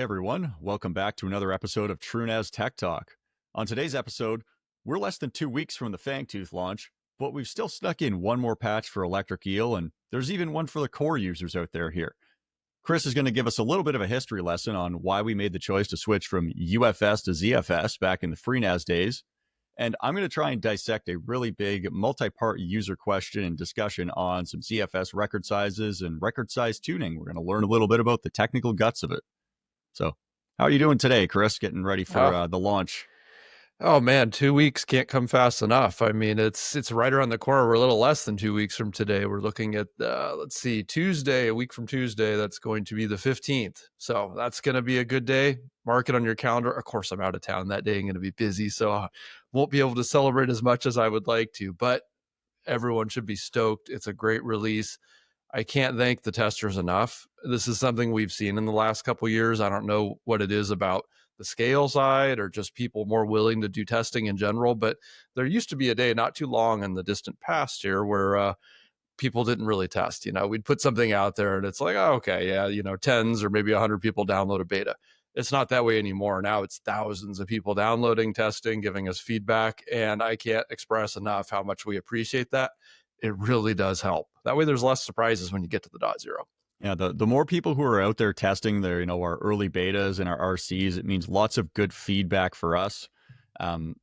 Hey everyone, welcome back to another episode of TrueNAS Tech Talk. On today's episode, we're less than 2 weeks from the Fangtooth launch, but we've still snuck in one more patch for Electric Eel, and there's even one for the core users out there here. Chris is going to give us a little bit of a history lesson on why we made the choice to switch from UFS to ZFS back in the FreeNAS days, and I'm going to try and dissect a really big multi-part user question and discussion on some ZFS record sizes and record size tuning. We're going to learn a little bit about the technical guts of it. So how are you doing today, Chris? Getting ready for the launch? Oh man, 2 weeks can't come fast enough. I mean, it's right around the corner. We're a little less than 2 weeks from today. We're looking at Tuesday, a week from Tuesday. That's going to be the 15th. So that's going to be a good day. Mark it on your calendar. Of course, I'm out of town that day. I'm going to be busy, so I won't be able to celebrate as much as I would like to. But everyone should be stoked. It's a great release. I can't thank the testers enough. This is something we've seen in the last couple of years. I don't know what it is about the scale side or just people more willing to do testing in general, but there used to be a day not too long in the distant past here where people didn't really test. We'd put something out there and it's like, oh, okay, yeah, tens or maybe 100 people download a beta. It's not that way anymore. Now it's thousands of people downloading, testing, giving us feedback, and I can't express enough how much we appreciate that. It really does help. That way there's less surprises when you get to the .0. Yeah, the more people who are out there testing their, our early betas and our RCs, it means lots of good feedback for us.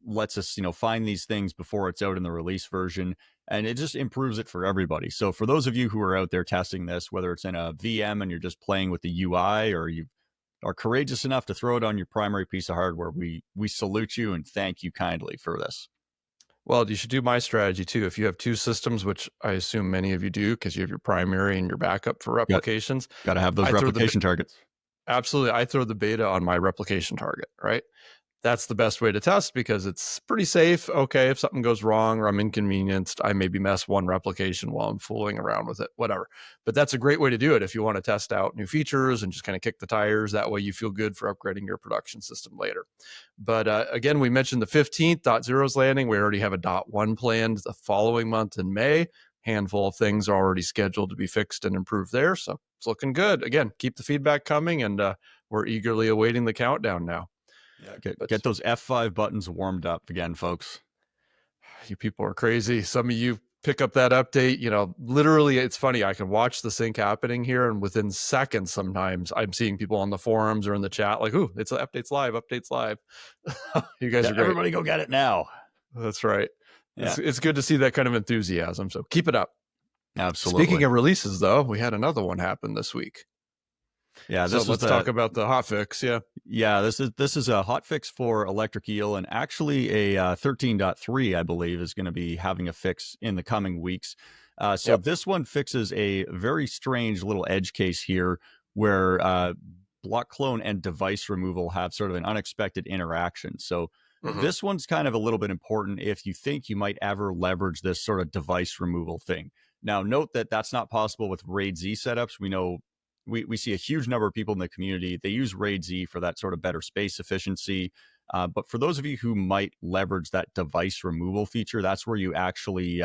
Lets us, find these things before it's out in the release version, and it just improves it for everybody. So for those of you who are out there testing this, whether it's in a VM and you're just playing with the UI, or you are courageous enough to throw it on your primary piece of hardware, we salute you and thank you kindly for this. Well, you should do my strategy too. If you have two systems, which I assume many of you do, because you have your primary and your backup for replications. Got to have those replication targets. Absolutely. I throw the beta on my replication target, right? That's the best way to test because it's pretty safe. Okay, if something goes wrong or I'm inconvenienced, I maybe mess one replication while I'm fooling around with it, whatever. But that's a great way to do it if you want to test out new features and just kind of kick the tires. That way you feel good for upgrading your production system later. But again, we mentioned the 15th, .0's landing. We already have a .1 planned the following month in May. Handful of things are already scheduled to be fixed and improved there. So it's looking good. Again, keep the feedback coming, and we're eagerly awaiting the countdown now. Yeah, get those F5 buttons warmed up again, folks. You people are crazy. Some of you pick up that update, literally it's funny. I can watch the sync happening here, and within seconds, sometimes I'm seeing people on the forums or in the chat like, "Ooh, it's updates live. You guys are great. Everybody go get it now." That's right. Yeah. It's good to see that kind of enthusiasm. So keep it up. Absolutely. Speaking of releases, though, we had another one happen this week. Yeah, let's talk about the hotfix. Yeah, this is a hotfix for Electric Eel, and actually a 13.3, I believe, is going to be having a fix in the coming weeks. This one fixes a very strange little edge case here where block clone and device removal have sort of an unexpected interaction. So this one's kind of a little bit important if you think you might ever leverage this sort of device removal thing. Now, note that that's not possible with RAID Z setups. We know we see a huge number of people in the community. They use RAID Z for that sort of better space efficiency. But for those of you who might leverage that device removal feature, that's where you actually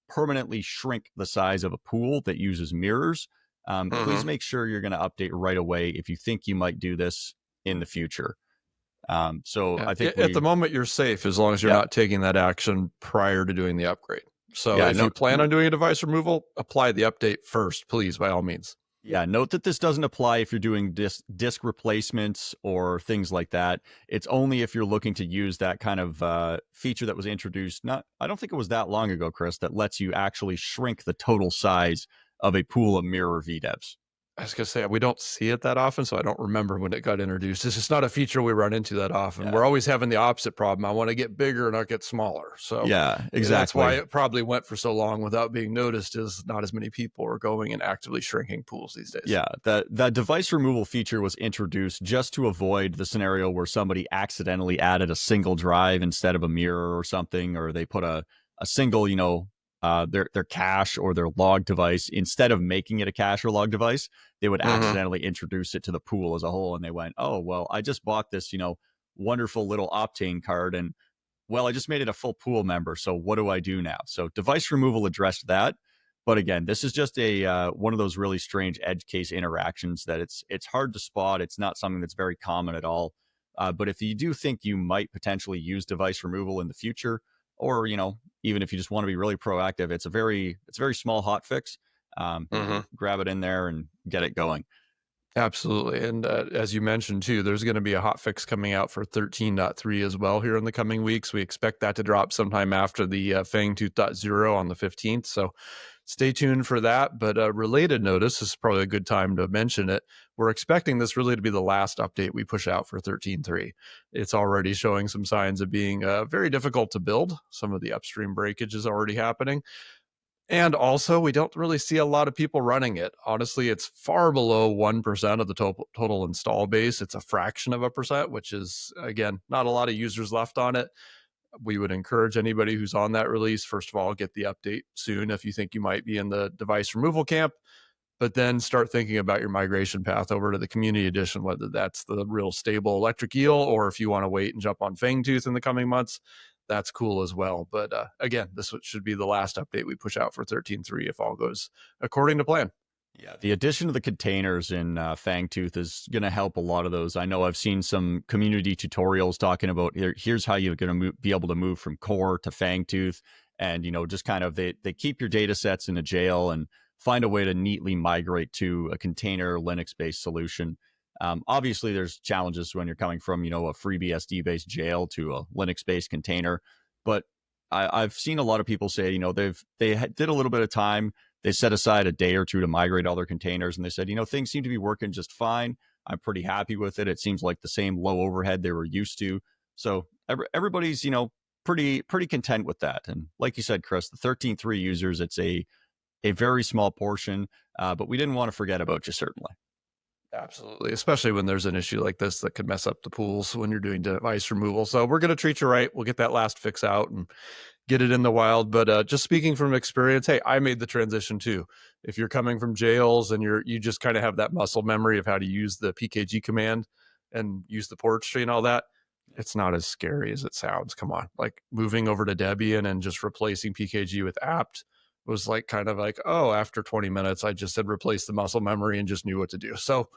permanently shrink the size of a pool that uses mirrors. Please make sure you're going to update right away if you think you might do this in the future. I think at the moment you're safe as long as you're not taking that action prior to doing the upgrade. So if you plan on doing a device removal, apply the update first, please, by all means. Yeah, note that this doesn't apply if you're doing disk replacements or things like that. It's only if you're looking to use that kind of feature that was introduced. I don't think it was that long ago, Chris, that lets you actually shrink the total size of a pool of mirror VDEVs. I was going to say, we don't see it that often, so I don't remember when it got introduced. It's just not a feature we run into that often. Yeah. We're always having the opposite problem. I want to get bigger, not get smaller. So yeah, exactly. That's why it probably went for so long without being noticed, is not as many people are going and actively shrinking pools these days. Yeah, that device removal feature was introduced just to avoid the scenario where somebody accidentally added a single drive instead of a mirror or something, or they put a single, their cache or their log device, instead of making it a cache or log device, they would accidentally introduce it to the pool as a whole. And they went, oh, well, I just bought this, wonderful little Optane card, and well, I just made it a full pool member. So what do I do now? So device removal addressed that. But again, this is just a one of those really strange edge case interactions that it's hard to spot. It's not something that's very common at all. But if you do think you might potentially use device removal in the future, or even if you just want to be really proactive, it's a very small hot fix. Grab it in there and get it going. Absolutely. And as you mentioned too, there's going to be a hotfix coming out for 13.3 as well here in the coming weeks. We expect that to drop sometime after the Fangtooth.0 on the 15th. So stay tuned for that. But related notice, this is probably a good time to mention it. We're expecting this really to be the last update we push out for 13.3. It's already showing some signs of being very difficult to build. Some of the upstream breakage is already happening. And also, we don't really see a lot of people running it. Honestly, it's far below 1% of the total install base. It's a fraction of a percent, which is, again, not a lot of users left on it. We would encourage anybody who's on that release, first of all, get the update soon if you think you might be in the device removal camp, but then start thinking about your migration path over to the community edition, whether that's the real stable Electric Eel, or if you want to wait and jump on Fangtooth in the coming months, that's cool as well. But again, this should be the last update we push out for 13.3 if all goes according to plan. Yeah, the addition of the containers in Fangtooth is going to help a lot of those. I know I've seen some community tutorials talking about here's how you're going to be able to move from core to Fangtooth, and just kind of they keep your data sets in a jail and find a way to neatly migrate to a container Linux-based solution. Obviously, there's challenges when you're coming from a FreeBSD-based jail to a Linux-based container, but I've seen a lot of people say they did a little bit of time. They set aside a day or two to migrate all their containers, and they said, things seem to be working just fine. I'm pretty happy with it. It seems like the same low overhead they were used to. So everybody's, pretty content with that. And like you said, Chris, the 13.3 users, it's a very small portion, but we didn't want to forget about you, certainly. Absolutely, especially when there's an issue like this that could mess up the pools when you're doing device removal. So we're going to treat you right. We'll get that last fix out and get it in the wild. But just speaking from experience, hey, I made the transition too. If you're coming from jails and you just kind of have that muscle memory of how to use the PKG command and use the port tree and all that, it's not as scary as it sounds. Come on, like moving over to Debian and just replacing PKG with apt was like kind of like, oh, after 20 minutes, I just had replaced the muscle memory and just knew what to do. So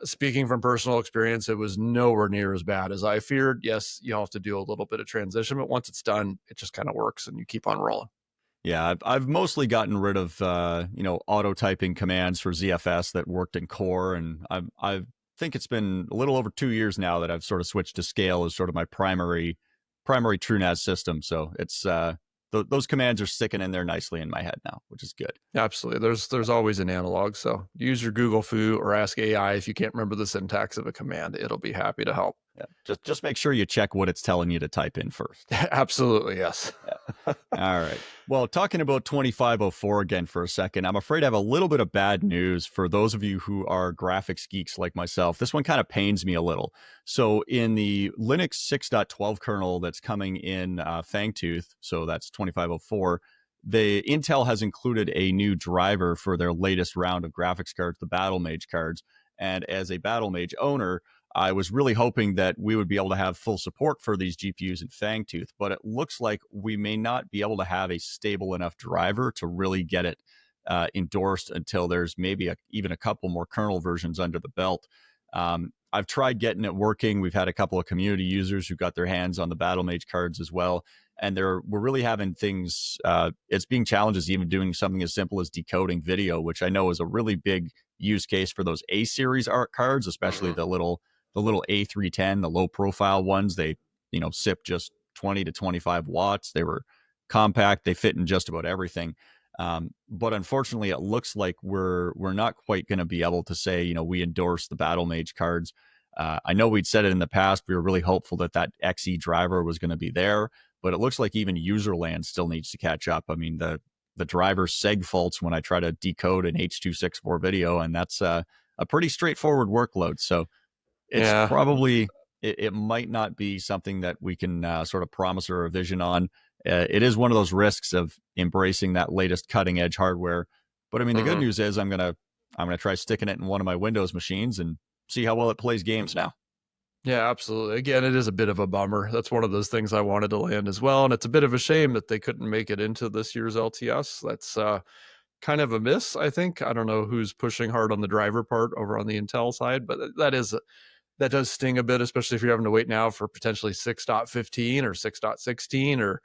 speaking from personal experience, it was nowhere near as bad as I feared. Yes, you have to do a little bit of transition, but once it's done, it just kind of works and you keep on rolling. Yeah, I've mostly gotten rid of auto typing commands for ZFS that worked in core, and I think it's been a little over 2 years now that I've sort of switched to scale as sort of my primary TrueNAS system. So it's those commands are sticking in there nicely in my head now, which is good. Absolutely. There's always an analog. So use your Google Foo or ask AI if you can't remember the syntax of a command. It'll be happy to help. Yeah. Just make sure you check what it's telling you to type in first. Absolutely, yes. Yeah. All right. Well, talking about 2504 again for a second, I'm afraid I have a little bit of bad news for those of you who are graphics geeks like myself. This one kind of pains me a little. So in the Linux 6.12 kernel that's coming in Fangtooth, so that's 2504, the Intel has included a new driver for their latest round of graphics cards, the Battlemage cards. And as a Battlemage owner, I was really hoping that we would be able to have full support for these GPUs in Fangtooth, but it looks like we may not be able to have a stable enough driver to really get it endorsed until there's maybe even a couple more kernel versions under the belt. I've tried getting it working. We've had a couple of community users who got their hands on the Battlemage cards as well. And we're really having things, it's being challenges even doing something as simple as decoding video, which I know is a really big use case for those A-series art cards, especially the little A310, the low profile ones. They, sip just 20 to 25 watts. They were compact. They fit in just about everything. But unfortunately, it looks like we're not quite going to be able to say, we endorse the Battlemage cards. I know we'd said it in the past. We were really hopeful that XE driver was going to be there, but it looks like even userland still needs to catch up. I mean, the driver seg faults when I try to decode an H.264 video, and that's a pretty straightforward workload. So it's probably, it might not be something that we can sort of promise or a vision on. It is one of those risks of embracing that latest cutting edge hardware. But I mean, the good news is I'm gonna try sticking it in one of my Windows machines and see how well it plays games now. Yeah, absolutely. Again, it is a bit of a bummer. That's one of those things I wanted to land as well. And it's a bit of a shame that they couldn't make it into this year's LTS. That's kind of a miss, I think. I don't know who's pushing hard on the driver part over on the Intel side, but that does sting a bit, especially if you're having to wait now for potentially 6.15 or 6.16 or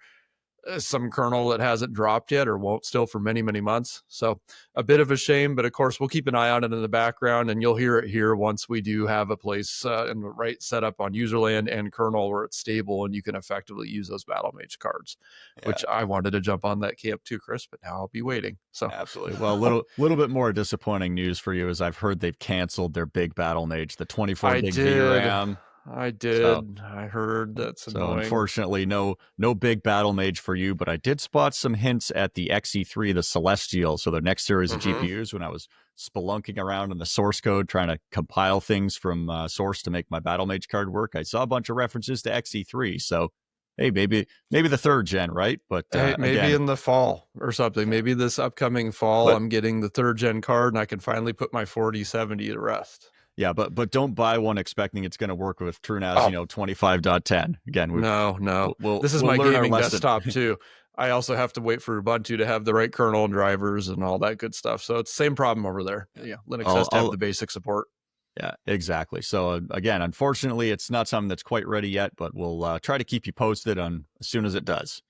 some kernel that hasn't dropped yet or won't still for many, many months. So a bit of a shame, but of course we'll keep an eye on it in the background, and you'll hear it here once we do have a place in the right setup on userland and kernel where it's stable and you can effectively use those Battlemage cards, which I wanted to jump on that camp too, Chris, but now I'll be waiting. So Absolutely. Well, a little bit more disappointing news for you is I've heard they've canceled their big Battlemage, the 24 gig VRAM. I did. I heard. That's annoying. Unfortunately, no big Battlemage for you, but I did spot some hints at the XE3, the Celestial, so the next series of GPUs when I was spelunking around in the source code trying to compile things from source to make my Battlemage card work. I saw a bunch of references to XE3, so hey, maybe the third gen, right? But hey, maybe again, in the fall or something. Maybe this upcoming fall, I'm getting the third gen card, and I can finally put my 4070 to rest. Yeah, but don't buy one expecting it's going to work with TrueNAS, 25.10. Again, no. This is my gaming desktop too. I also have to wait for Ubuntu to have the right kernel and drivers and all that good stuff. So it's the same problem over there. Yeah, Linux has to have the basic support. Yeah, exactly. So again, unfortunately, it's not something that's quite ready yet, but we'll try to keep you posted on as soon as it does.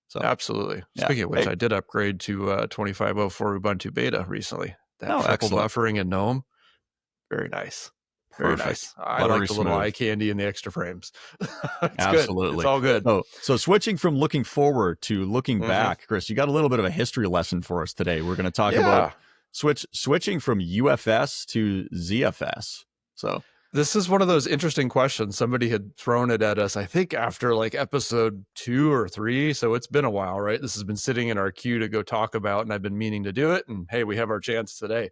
So absolutely. Yeah. Speaking of which, I did upgrade to 25.04 Ubuntu Beta recently. That triple buffering in GNOME. Very nice. Very nice. I like the little eye candy and the extra frames. It's absolutely good. It's all good. So switching from looking forward to looking back, Chris, you got a little bit of a history lesson for us today. We're going to talk about switching from UFS to ZFS. So this is one of those interesting questions. Somebody had thrown it at us, I think, after like episode 2 or 3. So it's been a while, right? This has been sitting in our queue to go talk about, and I've been meaning to do it. And hey, we have our chance today.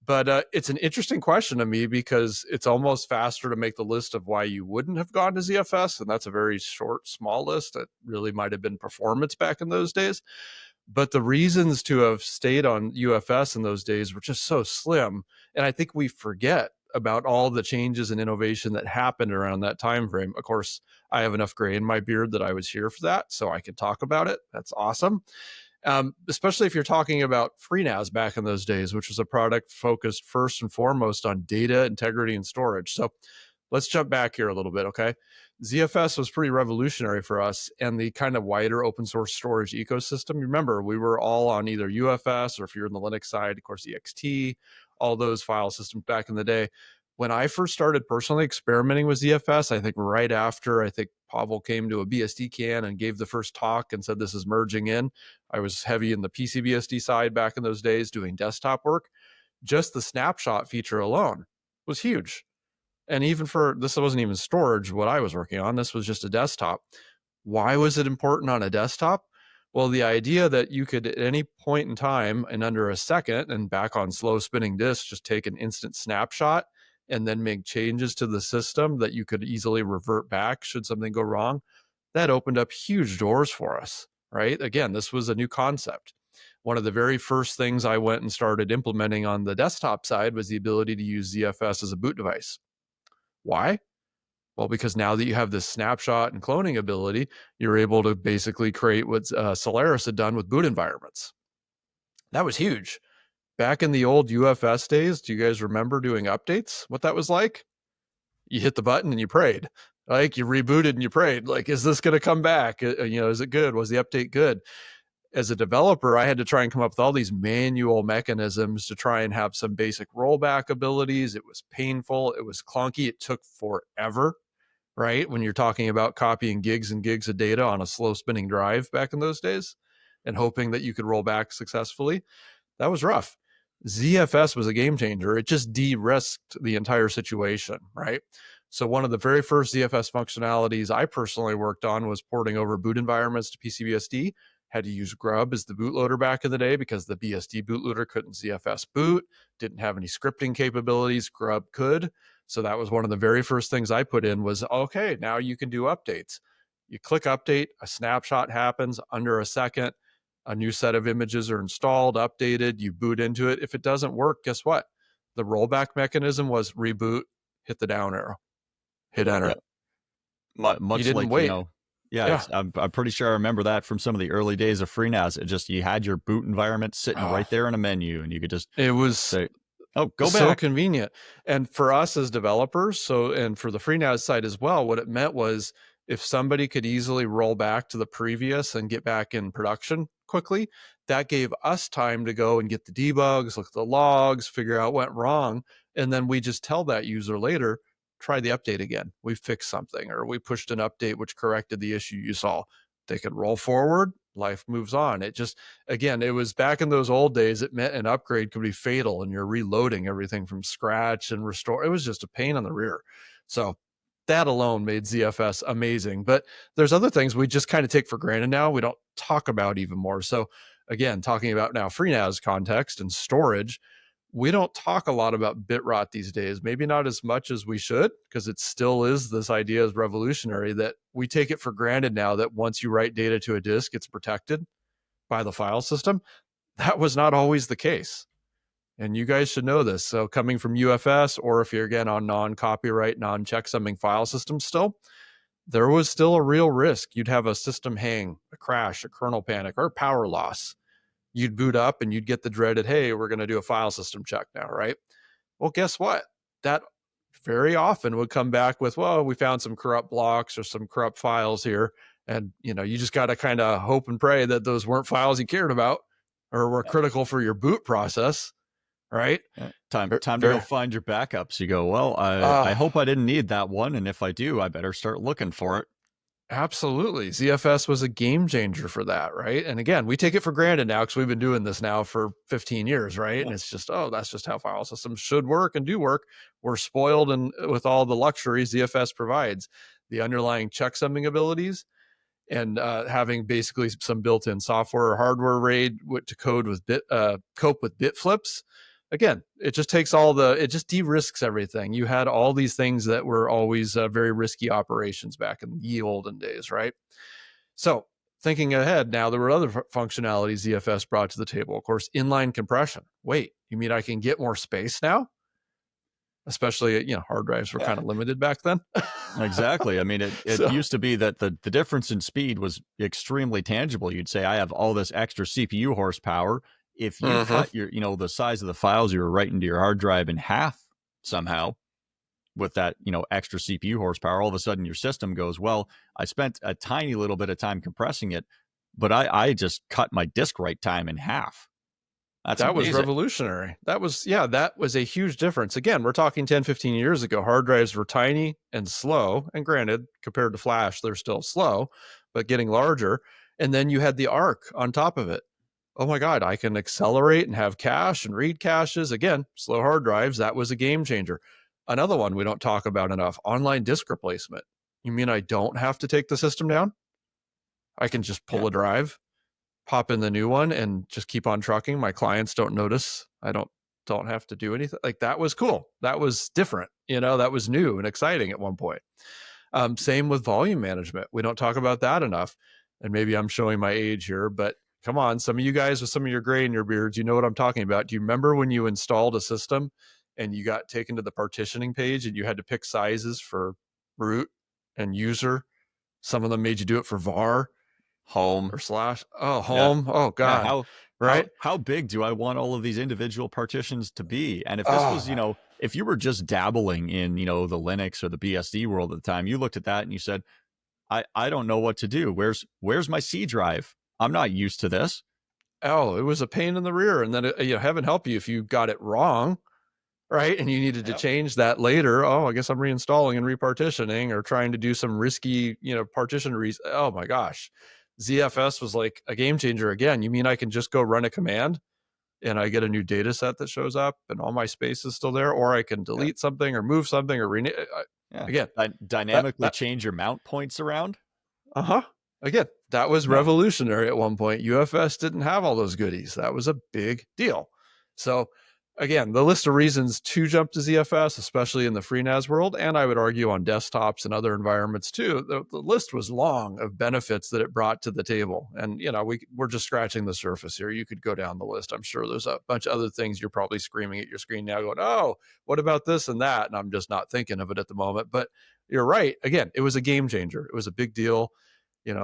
But it's an interesting question to me because it's almost faster to make the list of why you wouldn't have gone to ZFS. And that's a very short, small list. That really might have been performance back in those days. But the reasons to have stayed on UFS in those days were just so slim. And I think we forget about all the changes and innovation that happened around that time frame. Of course, I have enough gray in my beard that I was here for that, so I can talk about it. That's awesome. Especially if you're talking about FreeNAS back in those days, which was a product focused first and foremost on data integrity and storage. So let's jump back here a little bit, okay? ZFS was pretty revolutionary for us and the kind of wider open source storage ecosystem. Remember, we were all on either UFS or if you're in the Linux side, of course, EXT, all those file systems back in the day. When I first started personally experimenting with ZFS, I think right after, Pavel came to a BSD can and gave the first talk and said, this is merging in. I was heavy in the PCBSD side back in those days doing desktop work. Just the snapshot feature alone was huge. And even for, this wasn't even storage, what I was working on, this was just a desktop. Why was it important on a desktop? Well, the idea that you could at any point in time in under a second and back on slow spinning disk, just take an instant snapshot and then make changes to the system that you could easily revert back should something go wrong, that opened up huge doors for us, right? Again, this was a new concept. One of the very first things I went and started implementing on the desktop side was the ability to use ZFS as a boot device. Why? Well, because now that you have this snapshot and cloning ability, you're able to basically create what Solaris had done with boot environments. That was huge. Back in the old UFS days, do you guys remember doing updates? What that was like? You hit the button and you prayed. Like you rebooted and you prayed. Like, is this going to come back? Is it good? Was the update good? As a developer, I had to try and come up with all these manual mechanisms to try and have some basic rollback abilities. It was painful. It was clunky. It took forever, right? When you're talking about copying gigs and gigs of data on a slow spinning drive back in those days and hoping that you could roll back successfully, that was rough. ZFS was a game changer. It just de-risked the entire situation, right? So one of the very first ZFS functionalities I personally worked on was porting over boot environments to PCBSD. Had to use Grub as the bootloader back in the day because the BSD bootloader couldn't ZFS boot, didn't have any scripting capabilities. Grub could. So that was one of the very first things I put in was, okay, now you can do updates. You click update, a snapshot happens under a second. A new set of images are installed, updated, you boot into it. If it doesn't work, guess what? The rollback mechanism was reboot, hit the down arrow, hit enter. Much like, wait. Yeah, Yeah. I'm pretty sure I remember that from some of the early days of FreeNAS. It just, you had your boot environment sitting Oh, right there in a menu, and you could just it was say, "Oh, go so back." convenient. And for us as developers, so, and for the FreeNAS side as well, what it meant was if somebody could easily roll back to the previous and get back in production quickly, that gave us time to go and get the debugs, look at the logs, figure out what went wrong. And then we just tell that user later, try the update again. We fixed something, or we pushed an update which corrected the issue you saw. They could roll forward, life moves on. It just, again, it was back in those old days, it meant an upgrade could be fatal and you're reloading everything from scratch and restore. It was just a pain on the rear. So that alone made ZFS amazing. But there's other things we just kind of take for granted now. We don't talk about even more. So again, talking about now FreeNAS context and storage, we don't talk a lot about bit rot these days, maybe not as much as we should, because it still is, this idea is revolutionary, that we take it for granted now that once you write data to a disk, it's protected by the file system. That was not always the case. And you guys should know this. So coming from UFS, or if you're again on non-copyright, non-checksumming file systems still, there was still a real risk. You'd have a system hang, a crash, a kernel panic, or power loss. You'd boot up and you'd get the dreaded, hey, we're going to do a file system check now, right? Well, guess what? That very often would come back with, well, we found some corrupt blocks or some corrupt files here. And, you know, you just got to kind of hope and pray that those weren't files you cared about or were critical for your boot process, right? Time to go find your backups. You go, well, I hope I didn't need that one, and if I do, I better start looking for it. Absolutely. ZFS was a game changer for that, right? And again, we take it for granted now because we've been doing this now for 15 years, right? Yeah. And it's just, oh, that's just how file systems should work and do work. We're spoiled and with all the luxuries ZFS provides, the underlying checksumming abilities, and having basically some built-in software or hardware RAID to cope with bit flips. Again, it just takes it just de-risks everything. You had all these things that were always very risky operations back in the olden days, right? So thinking ahead now, there were other functionalities ZFS brought to the table. Of course, inline compression. Wait, you mean I can get more space now? Especially, you know, hard drives were kind of limited back then. Exactly. I mean, it used to be that the difference in speed was extremely tangible. You'd say, I have all this extra CPU horsepower. If you cut your, the size of the files you were writing to your hard drive in half somehow with that, extra CPU horsepower, all of a sudden your system goes, well, I spent a tiny little bit of time compressing it, but I just cut my disk write time in half. That was revolutionary. That was a huge difference. Again, we're talking 10, 15 years ago. Hard drives were tiny and slow. And granted, compared to flash, they're still slow, but getting larger. And then you had the ARC on top of it. Oh my God, I can accelerate and have cache and read caches. Again, slow hard drives. That was a game changer. Another one we don't talk about enough, online disk replacement. You mean I don't have to take the system down? I can just pull a drive, pop in the new one, and just keep on trucking. My clients don't notice. I don't have to do anything. Like, that was cool. That was different. That was new and exciting at one point. Same with volume management. We don't talk about that enough. And maybe I'm showing my age here, but come on, some of you guys with some of your gray in your beards, you know what I'm talking about. Do you remember when you installed a system and you got taken to the partitioning page and you had to pick sizes for root and user? Some of them made you do it for var, home, or slash. Oh, home. Yeah. Oh God. Yeah, right. How big do I want all of these individual partitions to be? And if this was, if you were just dabbling in, the Linux or the BSD world at the time, you looked at that and you said, I don't know what to do. Where's my C drive? I'm not used to this. Oh, it was a pain in the rear. And then, heaven help you if you got it wrong, right? And you needed to change that later. Oh, I guess I'm reinstalling and repartitioning or trying to do some risky, partition oh my gosh. ZFS was like a game changer again. You mean I can just go run a command and I get a new data set that shows up and all my space is still there, or I can delete something or move something or rename. Again, dynamically change your mount points around. Again, that was revolutionary at one point. UFS didn't have all those goodies. That was a big deal. So again, the list of reasons to jump to ZFS, especially in the FreeNAS world, and I would argue on desktops and other environments too, the list was long of benefits that it brought to the table. And, we're just scratching the surface here. You could go down the list. I'm sure there's a bunch of other things you're probably screaming at your screen now going, oh, what about this and that? And I'm just not thinking of it at the moment. But you're right. Again, it was a game changer. It was a big deal.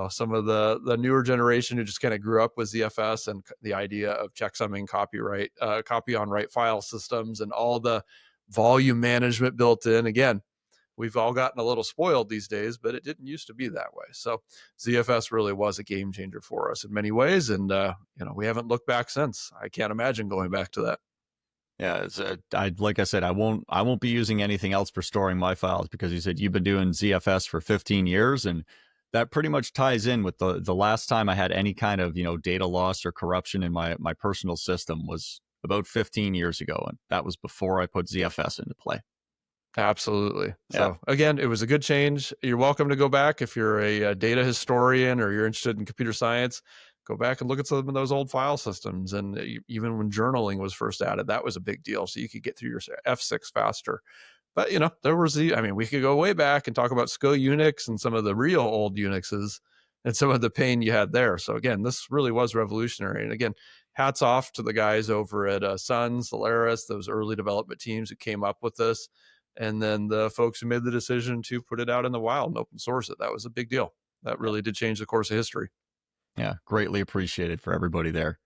some of the newer generation who just kind of grew up with ZFS and the idea of checksumming copy on write file systems and all the volume management built in. Again, we've all gotten a little spoiled these days, but it didn't used to be that way. So ZFS really was a game changer for us in many ways. And, we haven't looked back since. I can't imagine going back to that. Yeah, like I said, I won't be using anything else for storing my files, because you said you've been doing ZFS for 15 years, and that pretty much ties in with the last time I had any kind of data loss or corruption in my personal system was about 15 years ago, and that was before I put ZFS into play. Absolutely. Yeah. So again, it was a good change. You're welcome to go back if you're a data historian or you're interested in computer science. Go back and look at some of those old file systems. And even when journaling was first added, that was a big deal. So you could get through your F6 faster. But, there was we could go way back and talk about SCO Unix and some of the real old Unixes and some of the pain you had there. So again, this really was revolutionary. And again, hats off to the guys over at Sun, Solaris, those early development teams who came up with this. And then the folks who made the decision to put it out in the wild and open source it. That was a big deal. That really did change the course of history. Yeah, greatly appreciated for everybody there.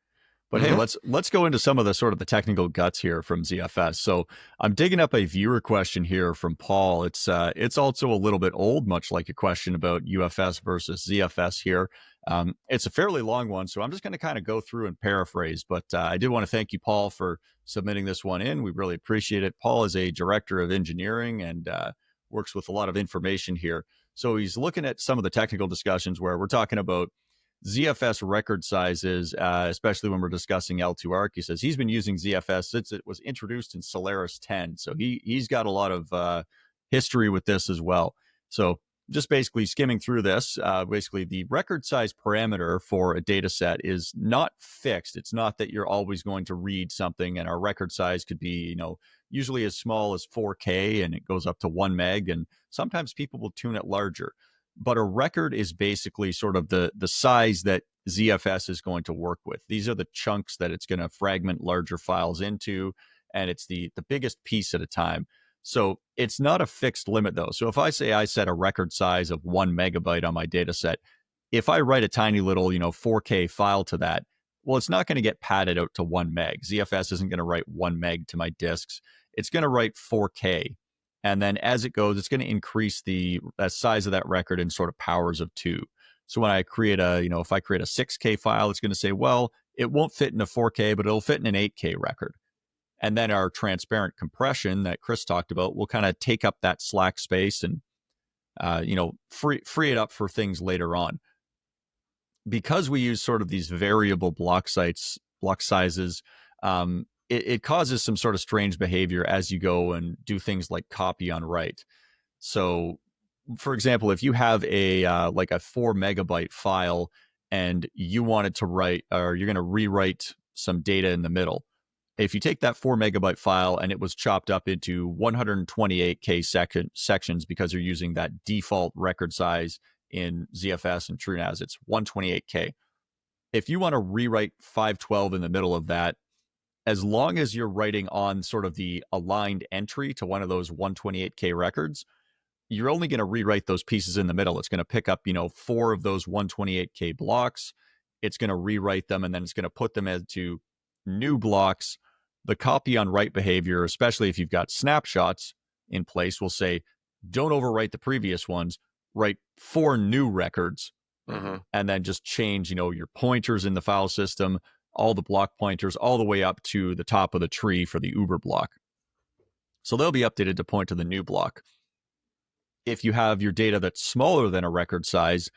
But hey, let's go into some of the sort of the technical guts here from ZFS. So I'm digging up a viewer question here from Paul. It's also a little bit old, much like a question about UFS versus ZFS here. It's a fairly long one, so I'm just going to kind of go through and paraphrase. But I did want to thank you, Paul, for submitting this one in. We really appreciate it. Paul is a director of engineering and works with a lot of information here. So he's looking at some of the technical discussions where we're talking about ZFS record sizes, especially when we're discussing L2ARC. He says he's been using ZFS since it was introduced in Solaris 10. So he's got a lot of history with this as well. So just basically skimming through this, basically the record size parameter for a data set is not fixed. It's not that you're always going to read something, and our record size could be, usually as small as 4K, and it goes up to 1 meg, and sometimes people will tune it larger. But a record is basically sort of the size that ZFS is going to work with. These are the chunks that it's going to fragment larger files into, and it's the biggest piece at a time. So it's not a fixed limit, though. So if I say I set a record size of 1 megabyte on my data set, if I write a tiny little, 4K file to that, well, it's not going to get padded out to 1 meg. ZFS isn't going to write 1 meg to my disks. It's going to write 4K. And then as it goes, it's going to increase the size of that record in sort of powers of 2. So when I create if I create a 6K file, it's going to say, well, it won't fit in a 4K, but it'll fit in an 8K record. And then our transparent compression that Chris talked about will kind of take up that slack space and, free it up for things later on. Because we use sort of these variable block sizes, it causes some sort of strange behavior as you go and do things like copy on write. So, for example, if you have a 4 megabyte file and you wanted to write, or you're going to rewrite some data in the middle, if you take that 4 megabyte file and it was chopped up into 128K sections, because you're using that default record size in ZFS and TrueNAS, it's 128K. If you want to rewrite 512 in the middle of that, as long as you're writing on sort of the aligned entry to one of those 128K records, you're only going to rewrite those pieces in the middle. It's going to pick up, 4 of those 128K blocks. It's going to rewrite them, and then it's going to put them into new blocks. The copy on write behavior, especially if you've got snapshots in place, will say, don't overwrite the previous ones, write 4 new records, and then just change, your pointers in the file system, all the block pointers, all the way up to the top of the tree for the Uber block. So they'll be updated to point to the new block. If you have your data that's smaller than a record size,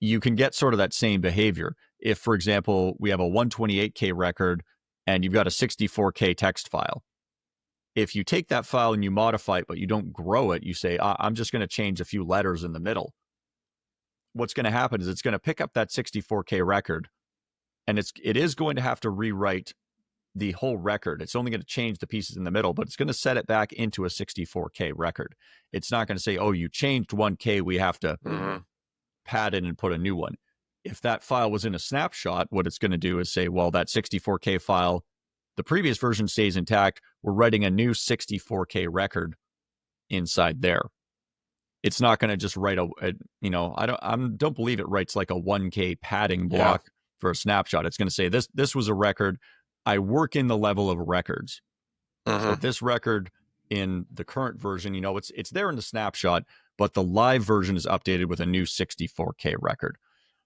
you can get sort of that same behavior. If, for example, we have a 128K record and you've got a 64K text file, if you take that file and you modify it, but you don't grow it, you say, I'm just going to change a few letters in the middle. What's going to happen is it's going to pick up that 64K record, and it is going to have to rewrite the whole record. It's only going to change the pieces in the middle, but it's going to set it back into a 64K record. It's not going to say, oh, you changed 1K, we have to pad it and put a new one. If that file was in a snapshot, what it's going to do is say, well, that 64K file, the previous version stays intact. We're writing a new 64K record inside there. it's not going to just write I don't believe it writes like a 1K padding block for a snapshot. It's going to say this was a record. I work in the level of records. So this record in the current version, it's there in the snapshot, but the live version is updated with a new 64K record.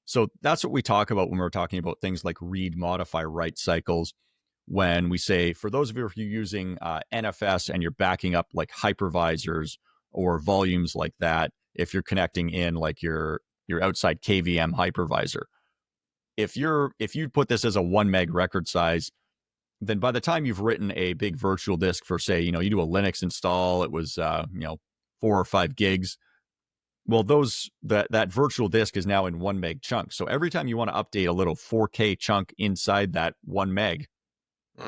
So that's what we talk about when we're talking about things like read, modify, write cycles. When we say, for those of you who are using NFS and you're backing up like hypervisors or volumes like that, if you're connecting in like your outside KVM hypervisor, if you put this as a 1 meg record size, then by the time you've written a big virtual disk for, say, you do a Linux install, it was 4 or 5 gigs. Well, that virtual disk is now in 1 meg chunks. So every time you want to update a little 4K chunk inside that 1 meg,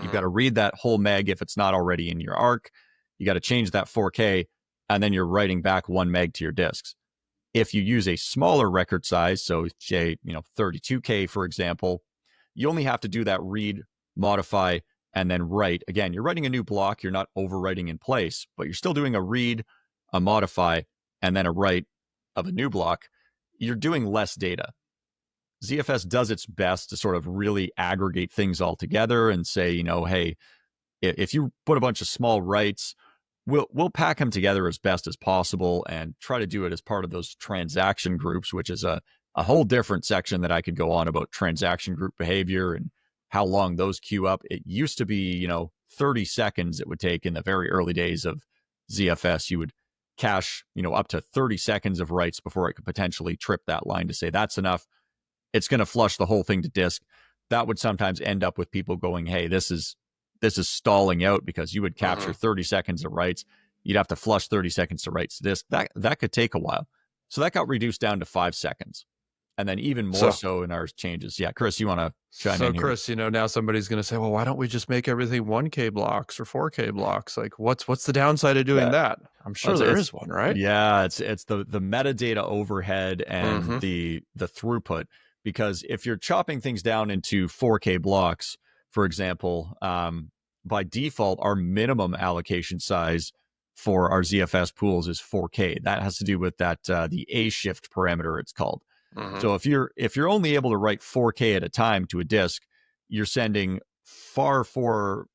you've got to read that whole meg if it's not already in your ARC. You got to change that 4K, and then you're writing back 1 meg to your disks. If you use a smaller record size, so say 32K, for example, you only have to do that read, modify, and then write. Again, you're writing a new block. You're not overwriting in place, but you're still doing a read, a modify, and then a write of a new block. You're doing less data. ZFS does its best to sort of really aggregate things all together and say, hey, if you put a bunch of small writes, we'll pack them together as best as possible and try to do it as part of those transaction groups, which is a whole different section that I could go on about transaction group behavior and how long those queue up. It used to be, 30 seconds it would take in the very early days of ZFS. You would cache, up to 30 seconds of writes before it could potentially trip that line to say that's enough. It's going to flush the whole thing to disk. That would sometimes end up with people going, hey, this is stalling out, because you would capture 30 seconds of writes. You'd have to flush 30 seconds to writes to disk. That could take a while. So that got reduced down to 5 seconds. And then even more so in our changes. Yeah, Chris, you want to chime in here? So, Chris, now somebody's going to say, well, why don't we just make everything 1K blocks or 4K blocks? Like, what's the downside of doing that? I'm sure there is one, right? Yeah, it's the metadata overhead and the throughput. Because if you're chopping things down into 4K blocks, for example, by default, our minimum allocation size for our ZFS pools is 4K. That has to do with that the A shift parameter, it's called. So if you're only able to write 4K at a time to a disk, you're sending far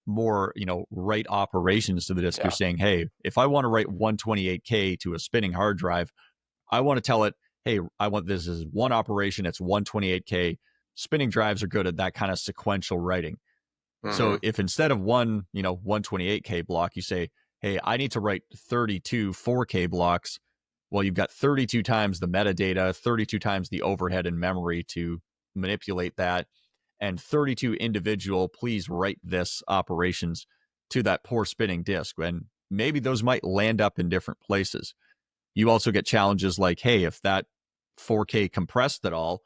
more write operations to the disk. You're saying, hey, if I want to write 128K to a spinning hard drive, I want to tell it, hey, I want this as one operation. It's 128K. Spinning drives are good at that kind of sequential writing. So if instead of 128K block, you say, hey, I need to write 32 4K blocks, well, you've got 32 times the metadata, 32 times the overhead and memory to manipulate that, and 32 individual please write this operations to that poor spinning disk. And maybe those might land up in different places. You also get challenges like, hey, if that 4K compressed at all,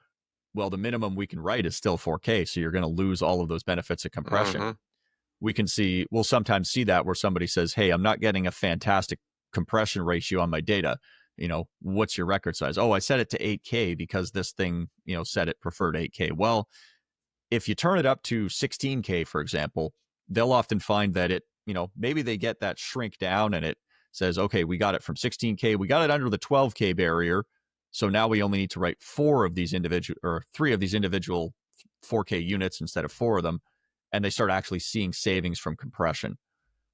well, the minimum we can write is still 4K. So you're going to lose all of those benefits of compression. We'll sometimes see that where somebody says, hey, I'm not getting a fantastic compression ratio on my data. What's your record size? Oh, I set it to 8K because this thing, said it preferred 8K. Well, if you turn it up to 16K, for example, they'll often find that it, maybe they get that shrink down and it says, okay, we got it from 16K. We got it under the 12K barrier. So now we only need to write 3 of these individual 4K units instead of 4 of them. And they start actually seeing savings from compression.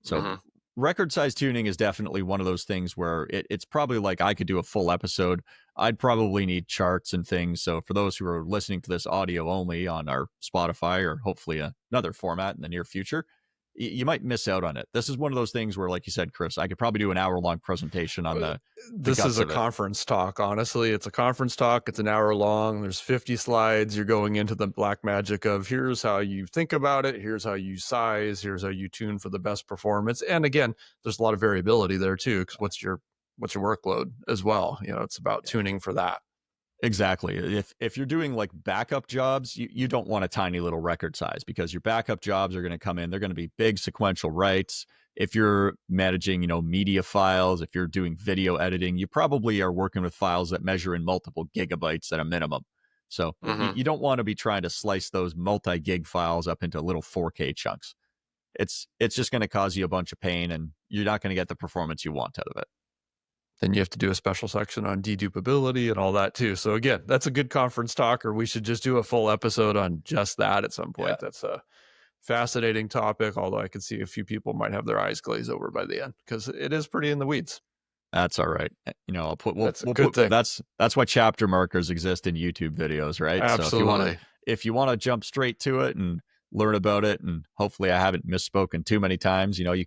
So record size tuning is definitely one of those things where it's probably like I could do a full episode. I'd probably need charts and things. So for those who are listening to this audio only on our Spotify or hopefully another format in the near future, you might miss out on it. This is one of those things where, like you said, Chris, I could probably do an hour-long presentation on this is a conference talk. Honestly, it's a conference talk. It's an hour long. There's 50 slides. You're going into the black magic of here's how you think about it. Here's how you size. Here's how you tune for the best performance. And again, there's a lot of variability there too. Because what's your workload as well? It's about tuning for that. Exactly. If you're doing like backup jobs, you don't want a tiny little record size, because your backup jobs are going to come in. They're going to be big sequential writes. If you're managing, media files, if you're doing video editing, you probably are working with files that measure in multiple gigabytes at a minimum. So you don't want to be trying to slice those multi-gig files up into little 4K chunks. It's just going to cause you a bunch of pain, and you're not going to get the performance you want out of it. Then you have to do a special section on dedupability and all that too. So again, that's a good conference talk, or we should just do a full episode on just that at some point. Yeah. That's a fascinating topic, although I could see a few people might have their eyes glaze over by the end because it is pretty in the weeds. That's all right. I'll put, That's a good thing. That's why chapter markers exist in YouTube videos, right? Absolutely. So if you want to jump straight to it and learn about it, and hopefully I haven't misspoken too many times, you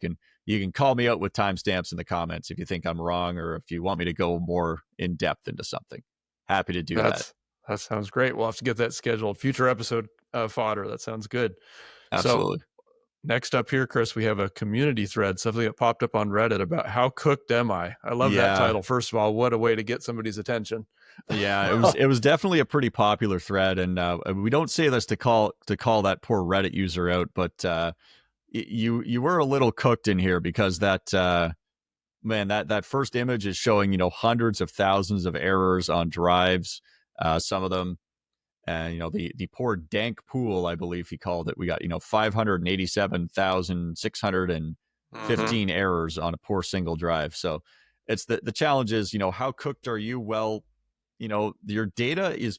can call me out with timestamps in the comments if you think I'm wrong, or if you want me to go more in depth into something. Happy to do that. That sounds great. We'll have to get that scheduled. Future episode fodder. That sounds good. Absolutely. So next up here, Chris, we have a community thread, something that popped up on Reddit about how cooked am I? I love that title. First of all, what a way to get somebody's attention. Yeah, it was definitely a pretty popular thread, and we don't say this to call that poor Reddit user out, but you were a little cooked in here because that that first image is showing hundreds of thousands of errors on drives, some of them. And the poor dank pool, I believe he called it. We got 587,615 errors on a poor single drive. So it's the challenge is how cooked are you? Well, your data is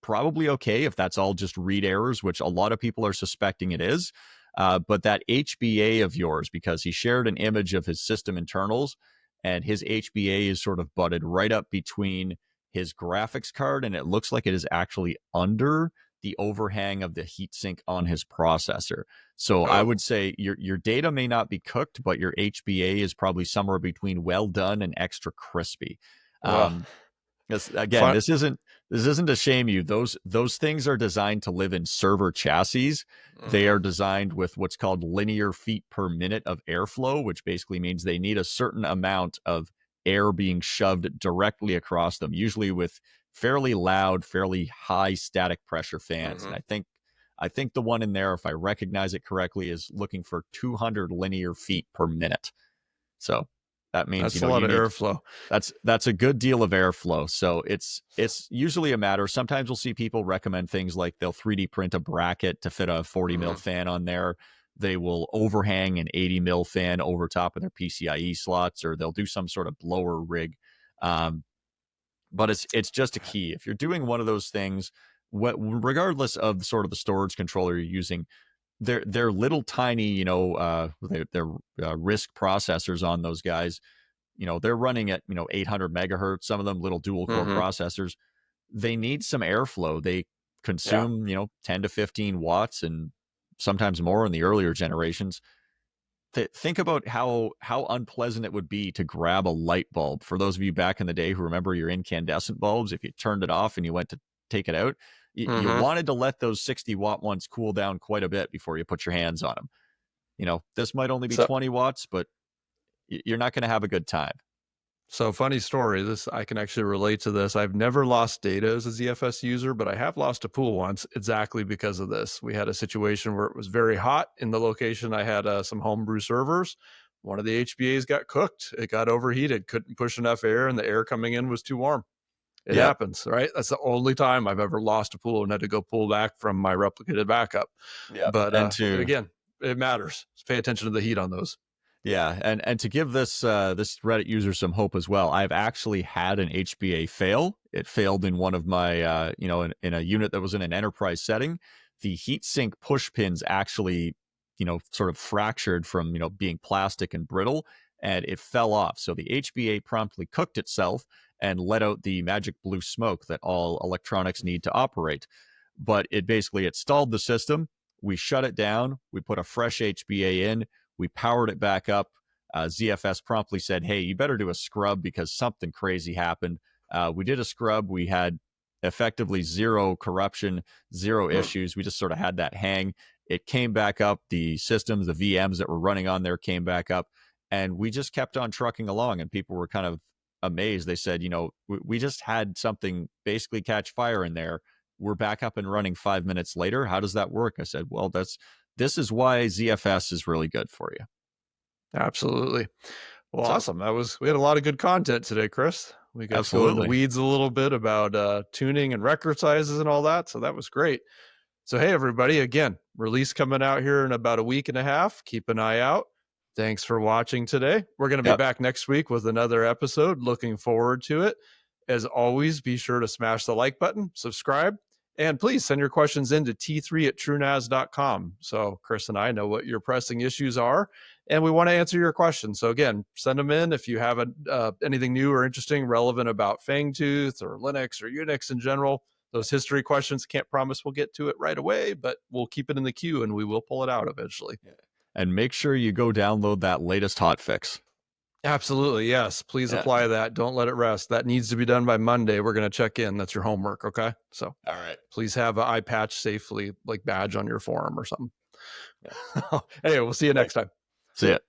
probably okay if that's all just read errors, which a lot of people are suspecting it is. But that HBA of yours, because he shared an image of his system internals, and his HBA is sort of butted right up between his graphics card, and it looks like it is actually under the overhang of the heatsink on his processor. So I would say your data may not be cooked, but your HBA is probably somewhere between well done and extra crispy. Again, this isn't to shame you. Those things are designed to live in server chassis. They are designed with what's called linear feet per minute of airflow, which basically means they need a certain amount of air being shoved directly across them, usually with fairly loud, fairly high static pressure fans. And I think the one in there, if I recognize it correctly, is looking for 200 linear feet per minute. So that means that's a lot of airflow. That's a good deal of airflow. So it's usually a matter. Sometimes we'll see people recommend things like they'll 3D print a bracket to fit a 40 mil fan on there. They will overhang an 80 mil fan over top of their PCIe slots, or they'll do some sort of blower rig. But it's just a key. If you're doing one of those things, regardless of sort of the storage controller you're using, they're little tiny, they're RISC processors on those guys. They're running at 800 megahertz. Some of them little dual core processors. They need some airflow. They consume 10 to 15 watts and sometimes more in the earlier generations. Think about how unpleasant it would be to grab a light bulb. For those of you back in the day who remember your incandescent bulbs, if you turned it off and you went to take it out, you wanted to let those 60-watt ones cool down quite a bit before you put your hands on them. This might only be 20 watts, but you're not going to have a good time. So funny story. I can actually relate to this. I've never lost data as a ZFS user, but I have lost a pool once exactly because of this. We had a situation where it was very hot in the location. I had some homebrew servers. One of the HBAs got cooked. It got overheated, couldn't push enough air, and the air coming in was too warm. It happens, right? That's the only time I've ever lost a pool and had to go pull back from my replicated backup. Yeah, but again, it matters. Just pay attention to the heat on those. Yeah, and to give this Reddit user some hope as well, I've actually had an HBA fail. It failed in one of my, in a unit that was in an enterprise setting. The heatsink push pins actually, sort of fractured from, being plastic and brittle, and it fell off. So the HBA promptly cooked itself and let out the magic blue smoke that all electronics need to operate. But it stalled the system. We shut it down. We put a fresh HBA in. We powered it back up. ZFS promptly said, hey, you better do a scrub because something crazy happened. We did a scrub. We had effectively zero corruption, zero issues. We just sort of had that hang. It came back up. The systems, the VMs that were running on there came back up. And we just kept on trucking along. And people were kind of amazed. They said, we just had something basically catch fire in there. We're back up and running 5 minutes later. How does that work? I said, well, this is why ZFS is really good for you. Absolutely. Well, awesome. We had a lot of good content today, Chris. We got to go in the weeds a little bit about tuning and record sizes and all that. So that was great. So, hey, everybody, again, release coming out here in about a week and a half. Keep an eye out. Thanks for watching today. We're going to be back next week with another episode. Looking forward to it. As always, be sure to smash the like button, subscribe, and please send your questions in to t3@truenas.com. So Chris and I know what your pressing issues are, and we want to answer your questions. So again, send them in if you have anything new or interesting, relevant about Fangtooth or Linux or Unix in general. Those history questions, can't promise we'll get to it right away, but we'll keep it in the queue and we will pull it out eventually. And make sure you go download that latest hotfix. Absolutely, yes. Please apply that. Don't let it rest. That needs to be done by Monday. We're going to check in. That's your homework, okay? So, all right. Please have an eye patch safely, like badge on your forum or something. Anyway, we'll see you next time. See ya.